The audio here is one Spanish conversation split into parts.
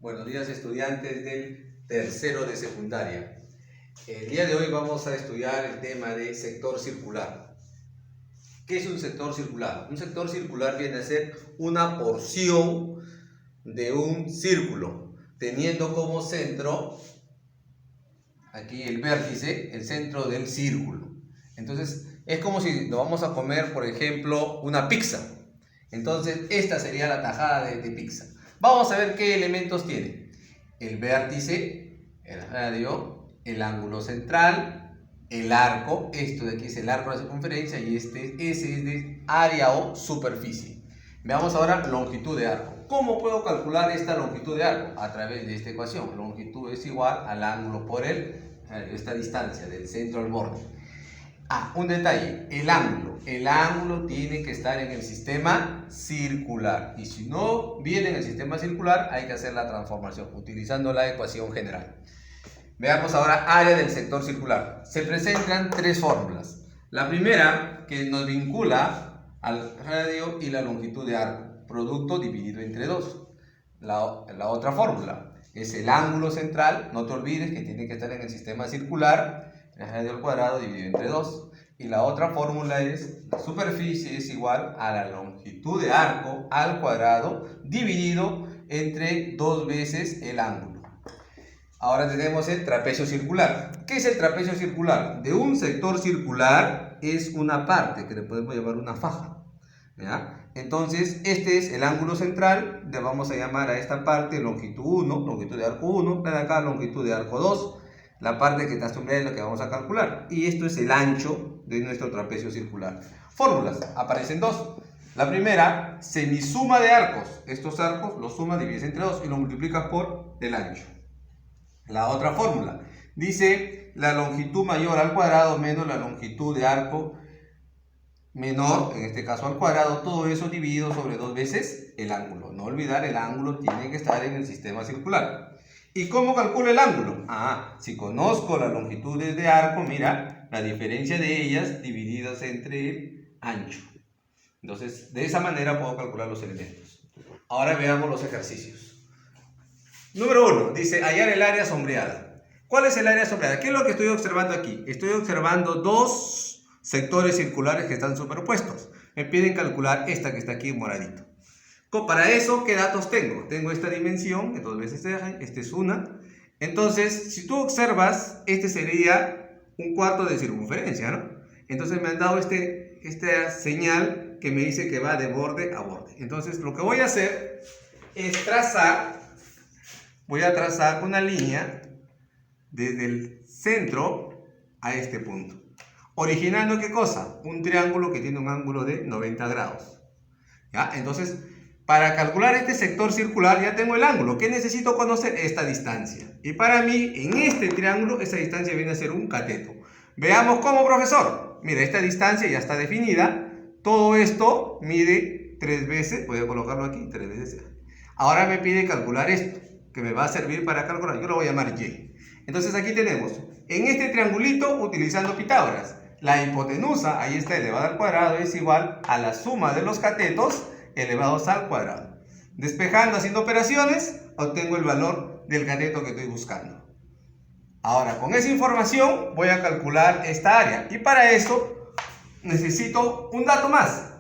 Buenos días, estudiantes del tercero de secundaria. El día de hoy vamos a estudiar el tema de sector circular. ¿Qué es un sector circular? Un sector circular viene a ser una porción de un círculo, teniendo como centro, aquí el vértice, el centro del círculo. Entonces, es como si nos vamos a comer, por ejemplo, una pizza. Entonces, esta sería la tajada de pizza. Vamos a ver qué elementos tiene. El vértice, el radio, el ángulo central, el arco. Esto de aquí es el arco de la circunferencia y ese es de área o superficie. Veamos ahora longitud de arco. ¿Cómo puedo calcular esta longitud de arco? A través de esta ecuación. Longitud es igual al ángulo por esta distancia del centro al borde. Un detalle, el ángulo. El ángulo tiene que estar en el sistema circular. Y si no viene en el sistema circular, hay que hacer la transformación utilizando la ecuación general. Veamos ahora área del sector circular. Se presentan tres fórmulas. La primera, que nos vincula al radio y la longitud de arco. Producto dividido entre 2. La otra fórmula es el ángulo central. No te olvides que tiene que estar en el sistema circular. El radio al cuadrado dividido entre 2. Y la otra fórmula es la superficie es igual a la longitud de arco al cuadrado dividido entre 2 veces el ángulo. Ahora tenemos el trapecio circular. ¿Qué es el trapecio circular? De un sector circular es una parte que le podemos llamar una faja, ¿ya? Entonces, este es el ángulo central. Le vamos a llamar a esta parte longitud 1, longitud de arco 1, de acá longitud de arco 2. La parte que está sombreada es la que vamos a calcular. Y esto es el ancho de nuestro trapecio circular. Fórmulas, aparecen dos. La primera, semisuma de arcos. Estos arcos los sumas, divides entre 2 y lo multiplicas por el ancho. La otra fórmula dice la longitud mayor al cuadrado menos la longitud de arco menor, en este caso al cuadrado, todo eso dividido sobre 2 veces el ángulo. No olvidar, el ángulo tiene que estar en el sistema circular. ¿Y cómo calculo el ángulo? Si conozco las longitudes de arco, mira, la diferencia de ellas divididas entre el ancho. Entonces, de esa manera puedo calcular los elementos. Ahora veamos los ejercicios. Número 1, dice hallar el área sombreada. ¿Cuál es el área sombreada? ¿Qué es lo que estoy observando aquí? Estoy observando dos sectores circulares que están superpuestos. Me piden calcular esta que está aquí en moradito. Para eso, ¿qué datos tengo? Tengo esta dimensión, que 2 veces esta es una. Entonces, si tú observas, este sería un cuarto de circunferencia, ¿no? Entonces me han dado esta señal que me dice que va de borde a borde. Entonces, lo que voy a hacer es voy a trazar una línea desde el centro a este punto. Originando, ¿qué cosa? Un triángulo que tiene un ángulo de 90 grados. ¿Ya? Entonces, para calcular este sector circular ya tengo el ángulo. ¿Qué necesito conocer? Esta distancia. Y para mí, en este triángulo, esa distancia viene a ser un cateto. Veamos cómo, profesor. Mira, esta distancia ya está definida. Todo esto mide 3 veces. Voy a colocarlo aquí, 3 veces. Ahora me pide calcular esto, que me va a servir para calcular. Yo lo voy a llamar Y. Entonces aquí tenemos, en este triangulito, utilizando Pitágoras, la hipotenusa, ahí está, elevada al cuadrado, es igual a la suma de los catetos elevados al cuadrado. Despejando, haciendo operaciones, obtengo el valor del cateto que estoy buscando. Ahora, con esa información voy a calcular esta área. Y para eso necesito un dato más,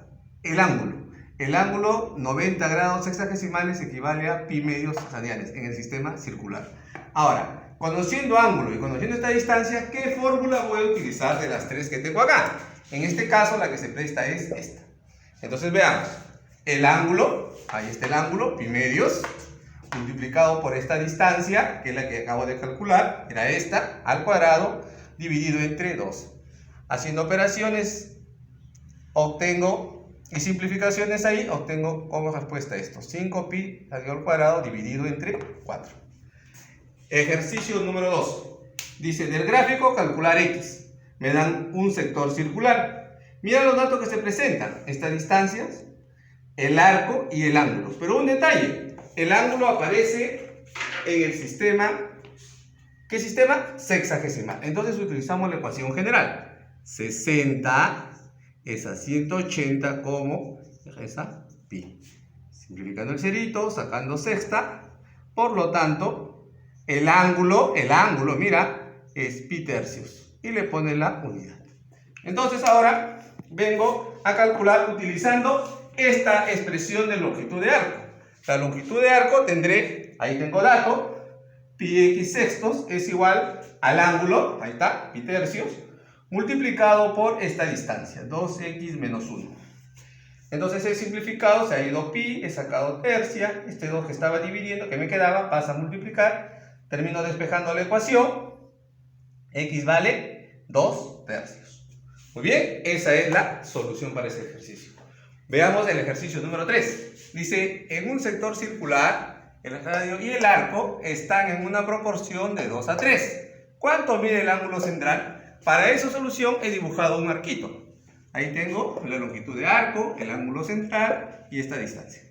el ángulo. El ángulo 90 grados sexagesimales equivale a pi medios radianes en el sistema circular. Ahora, conociendo ángulo y conociendo esta distancia, ¿qué fórmula voy a utilizar de las tres que tengo acá? En este caso, la que se presta es esta. Entonces, veamos. El ángulo, ahí está el ángulo, pi medios, multiplicado por esta distancia, que es la que acabo de calcular, era esta, al cuadrado, dividido entre 2. Haciendo operaciones, obtengo, y simplificaciones ahí, obtengo como respuesta esto, 5pi al cuadrado dividido entre 4. Ejercicio número 2. Dice, del gráfico calcular x. Me dan un sector circular. Mira los datos que se presentan, estas distancias, el arco y el ángulo. Pero un detalle, el ángulo aparece en el sistema, ¿qué sistema? Sexagesimal. Entonces utilizamos la ecuación general. 60 es a 180 como esa pi. Simplificando el cerito, sacando sexta, Por lo tanto, el ángulo, mira, es pi tercios. Y le pone la unidad. Entonces ahora vengo a calcular utilizando esta expresión de longitud de arco. La longitud de arco tendré, ahí tengo dato, pi x sextos es igual al ángulo, ahí está, pi tercios, multiplicado por esta distancia, 2x menos 1. Entonces he simplificado, se ha ido pi, he sacado tercia, este 2 que estaba dividiendo, que me quedaba, pasa a multiplicar, termino despejando la ecuación, x vale 2 tercios. Muy bien, esa es la solución para ese ejercicio. Veamos el ejercicio número 3. Dice, en un sector circular, el radio y el arco están en una proporción de 2 a 3. ¿Cuánto mide el ángulo central? Para esa solución he dibujado un arquito. Ahí tengo la longitud de arco, el ángulo central y esta distancia.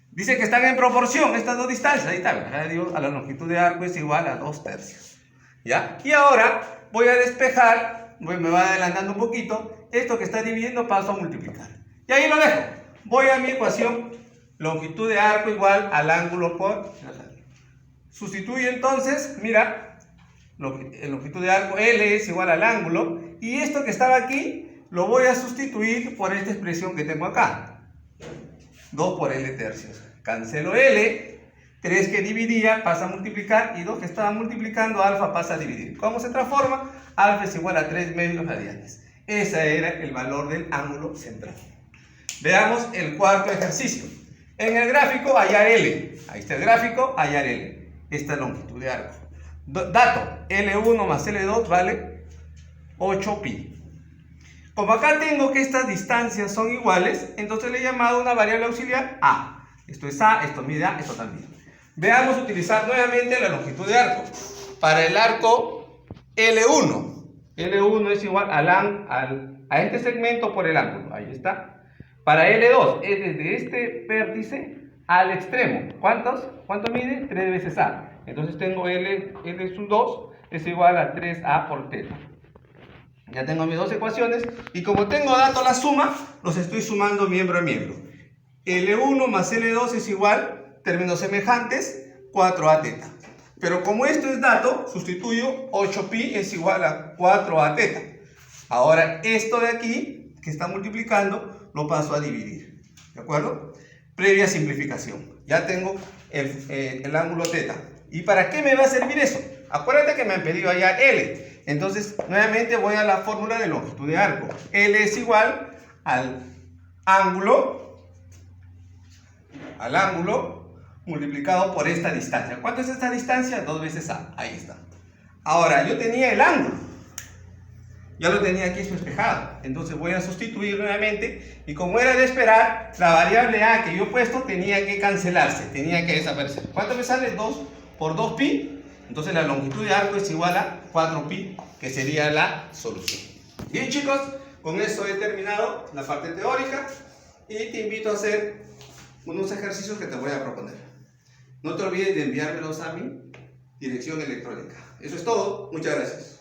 Dice que están en proporción estas dos distancias. Ahí está, el radio a la longitud de arco es igual a 2 tercios. ¿Ya? Y ahora voy a despejar, me va adelantando un poquito, esto que está dividiendo paso a multiplicar. Y ahí lo dejo. Voy a mi ecuación, longitud de arco igual al ángulo por radio. Sustituyo entonces, mira, longitud de arco L es igual al ángulo, y esto que estaba aquí lo voy a sustituir por esta expresión que tengo acá. 2 por L tercios. Cancelo L, 3 que dividía pasa a multiplicar, y 2 que estaba multiplicando, alfa pasa a dividir. ¿Cómo se transforma? Alfa es igual a 3 medios radianes. Ese era el valor del ángulo central. Veamos el cuarto ejercicio. En el gráfico hallar L. Ahí está el gráfico, hallar L. Esta longitud de arco. Dato, L1 más L2 vale 8pi. Como acá tengo que estas distancias son iguales, entonces le he llamado una variable auxiliar A. Esto es A, esto mide A, esto también. Veamos utilizar nuevamente la longitud de arco. Para el arco L1. L1 es igual a este segmento por el ángulo. Ahí está. Para L2 es desde este vértice al extremo. ¿Cuánto mide? 3 veces A. Entonces tengo L sub 2 es igual a 3A por teta. Ya tengo mis dos ecuaciones, y como tengo dato la suma, los estoy sumando miembro a miembro. L1 más L2 es igual, términos semejantes, 4A teta. Pero como esto es dato, sustituyo 8pi es igual a 4A teta. Ahora esto de aquí, que está multiplicando, lo paso a dividir. ¿De acuerdo? Previa simplificación. Ya tengo el ángulo teta. ¿Y para qué me va a servir eso? Acuérdate que me han pedido allá L. Entonces, nuevamente voy a la fórmula de longitud de arco. L es igual al ángulo multiplicado por esta distancia. ¿Cuánto es esta distancia? 2 veces A. Ahí está. Ahora, yo tenía el ángulo. Ya lo tenía aquí despejado. Entonces voy a sustituir nuevamente. Y como era de esperar, la variable A que yo he puesto tenía que cancelarse. Tenía que desaparecer. ¿Cuánto me sale? 2 por 2pi. Entonces la longitud de arco es igual a 4pi, que sería la solución. Bien, chicos, con esto he terminado la parte teórica y te invito a hacer unos ejercicios que te voy a proponer. No te olvides de enviármelos a mi dirección electrónica. Eso es todo. Muchas gracias.